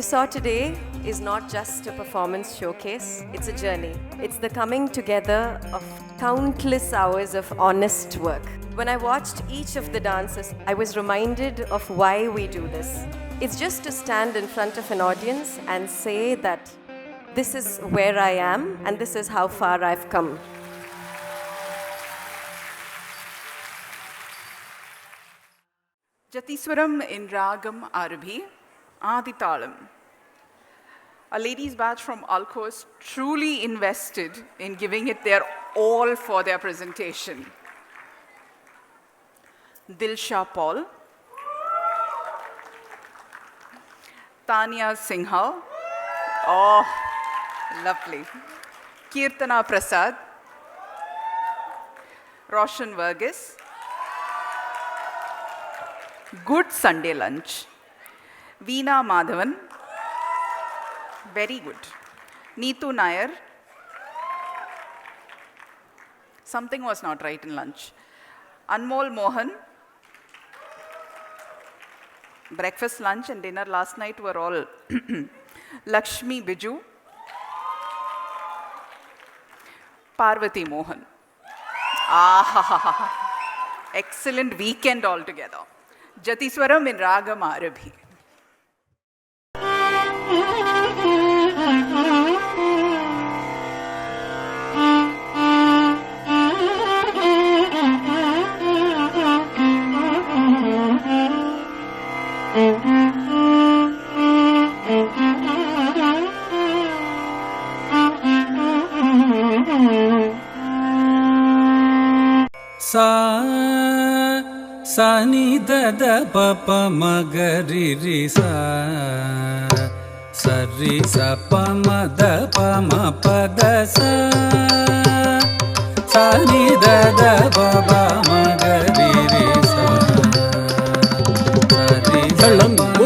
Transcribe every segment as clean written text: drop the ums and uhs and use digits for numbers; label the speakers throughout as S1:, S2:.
S1: saw today is not just a performance showcase, it's a journey. It's the coming together of countless hours of honest work. When I watched each of the dances, I was reminded of why we do this. It's just to stand in front of an audience and say that this is where I am and this is how far I've come.
S2: Jatiswaram in Ragam Arabhi, Aditalam. A ladies' batch from Alcos truly invested in giving it their all for their presentation. Dilsha Paul, Tanya Singhal, oh, lovely. Kirtana Prasad, Roshan Varghese, good Sunday lunch. Veena Madhavan, very good. Neetu Nair, something was not right in lunch. Anmol Mohan, breakfast, lunch and dinner last night were all Lakshmi Biju, Parvati Mohan. Excellent weekend altogether. Jatiswaram in Ragam Arabhi.
S3: Sa ni da da pa pa ma ga ri ri sa ri sa pa ma da pa ma pa da sa ni da da pa pa ma ga ri ri sa ri sa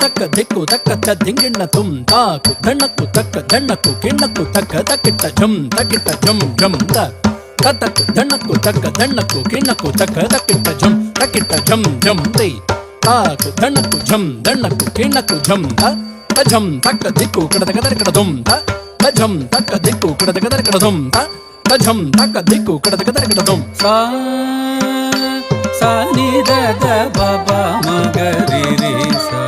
S3: takka dhikku takka ta dhinginna tum taku dhannaku takka dhannaku kinnaku takka takitta jum jum da Katak, dhannaku, takka, dhannaku, kinnaku, takka, takitta, jum, tei. Taku, dhannaku, dhannaku, kinnaku, ta jum, takka, dikku, kadakadakada dum, ta jum, takka, dikku, kadakadakada dum, ta jum, takka, dikku, kadakadakada dum. Sa, ni, da, ba, ba, ma, ga, ri, ri, sa.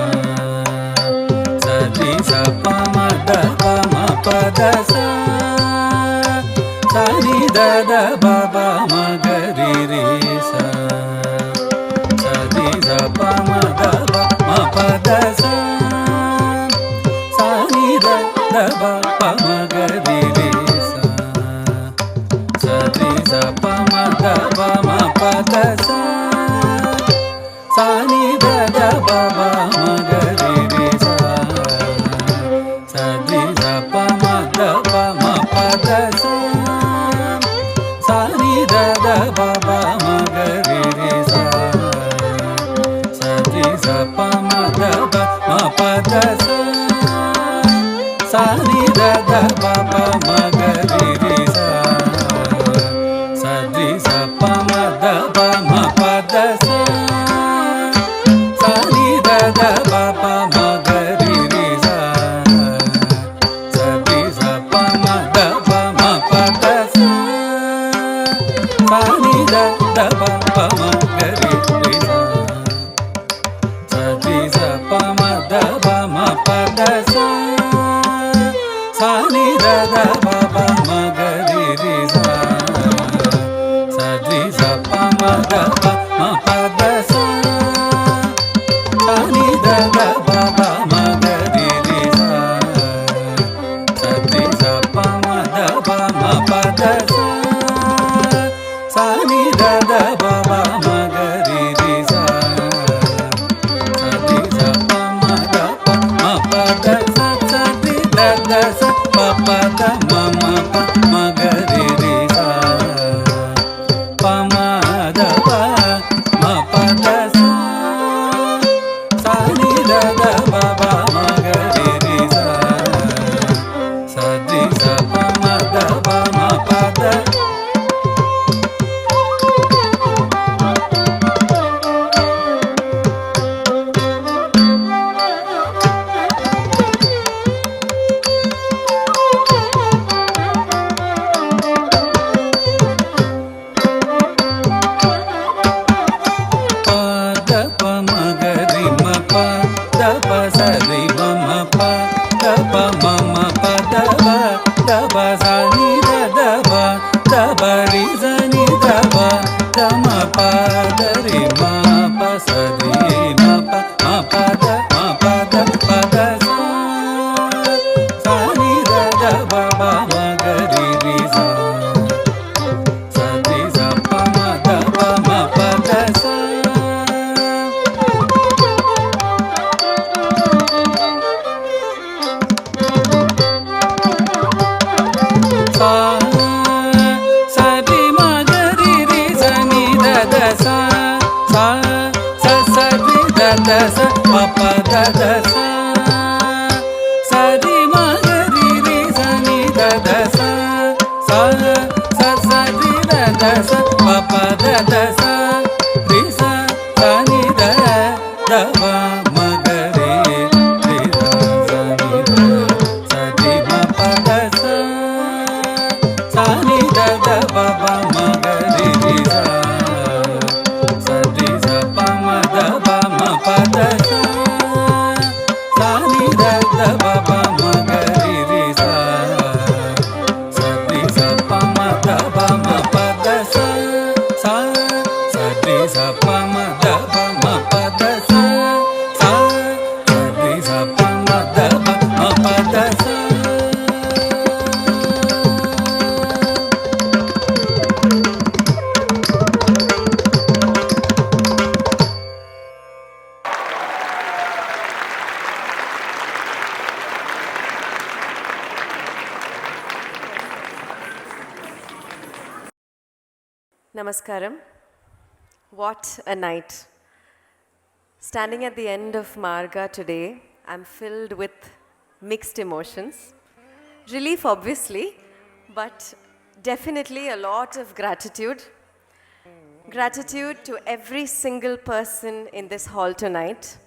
S3: Sa, ri, sa, pa, ma, da, pa, ma, pa, da, sa. Sa ni da da ba ba ma ga ri ri sa sa ni sa pa ma da ba ma pa da sa sa ni da da ba pa ma ga ri ri sa sa ni sa pa ma da ba ma pa da sa sa ni da da ba ba ma ga ri ri sa sa ni sa pa ma da ba ma pa da sa Sa ni da sa sa sa ri da da sa pa pa da da sa sa ri ma ga ri ri sa ni da da sa sa sa sa ri da da sa pa pa da da sa ri sa sa ni da da pa ma ga ri ri da sa ni da sa ri ma pa da sa sa ni da da pa pa ma ga ri ri sa sa ri sa pa ma da pa ma pa da sa sa ni da da pa pa ma ga ri ri sa sa ri sa pa ma da pa ma pa da sa sa sa ri sa pa ma da pa ma pa da sa sa sa ri sa pa ma da pa ma pa da sa.
S1: Namaskaram. What a night. Standing at the end of Marga today, I'm filled with mixed emotions. Relief, obviously, but definitely a lot of gratitude. Gratitude to every single person in this hall tonight,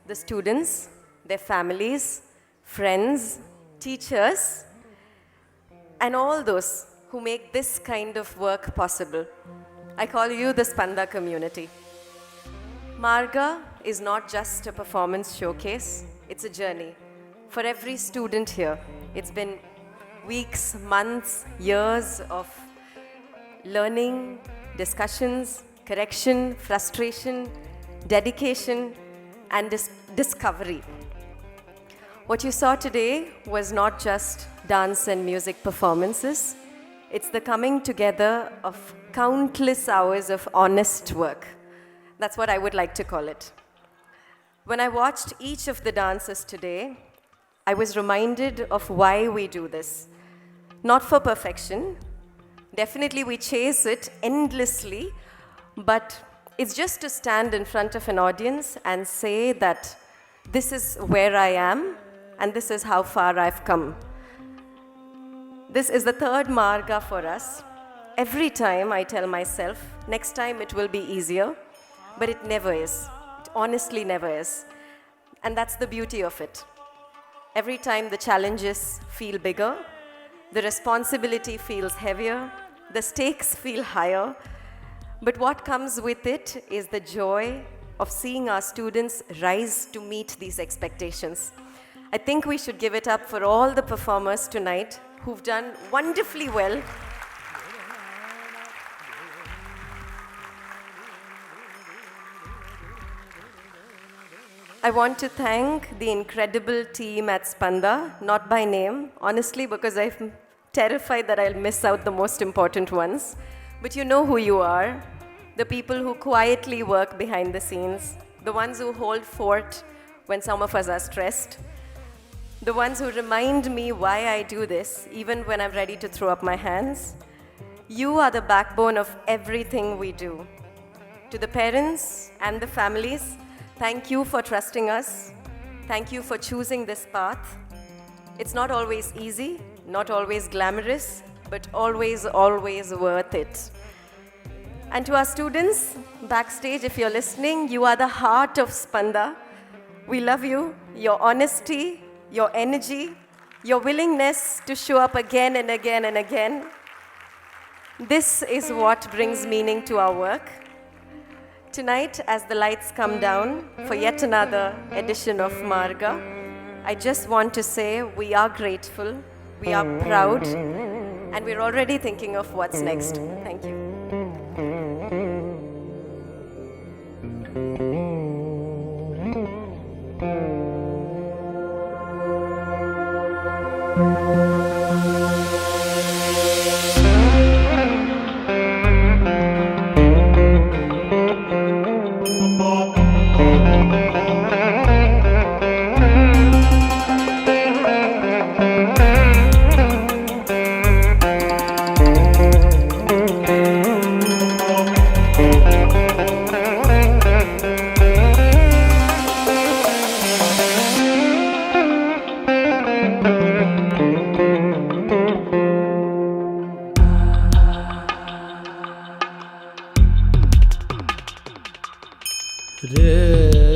S1: the students, their families, friends, teachers, and all those who make this kind of work possible. I call you the Spanda community. Marga is not just a performance showcase, it's a journey for every student here. It's been weeks, months, years of learning, discussions, correction, frustration, dedication, and discovery. What you saw today was not just dance and music performances. It's the coming together of countless hours of honest work. That's what I would like to call it. When I watched each of the dances today, I was reminded of why we do this. Not for perfection. Definitely we chase it endlessly, but it's just to stand in front of an audience and say that this is where I am and this is how far I've come. This is the third Marga for us. Every time I tell myself, next time it will be easier, but it never is. It honestly never is. And that's the beauty of it. Every time the challenges feel bigger, the responsibility feels heavier, the stakes feel higher, but what comes with it is the joy of seeing our students rise to meet these expectations. I think we should give it up for all the performers tonight who've done wonderfully well. I want to thank the incredible team at Spanda, not by name, honestly, because I'm terrified that I'll miss out the most important ones. But you know who you are, the people who quietly work behind the scenes, the ones who hold fort when some of us are stressed, the ones who remind me why I do this, even when I'm ready to throw up my hands. You are the backbone of everything we do. To the parents and the families, thank you for trusting us. Thank you for choosing this path. It's not always easy, not always glamorous, but always, always worth it. And to our students backstage, if you're listening, you are the heart of Spanda. We love you, your honesty, your energy, your willingness to show up again and again and again. This is what brings meaning to our work. Tonight, as the lights come down for yet another edition of Marga, I just want to say we are grateful, we are proud, and we're already thinking of what's next. Thank you.
S3: re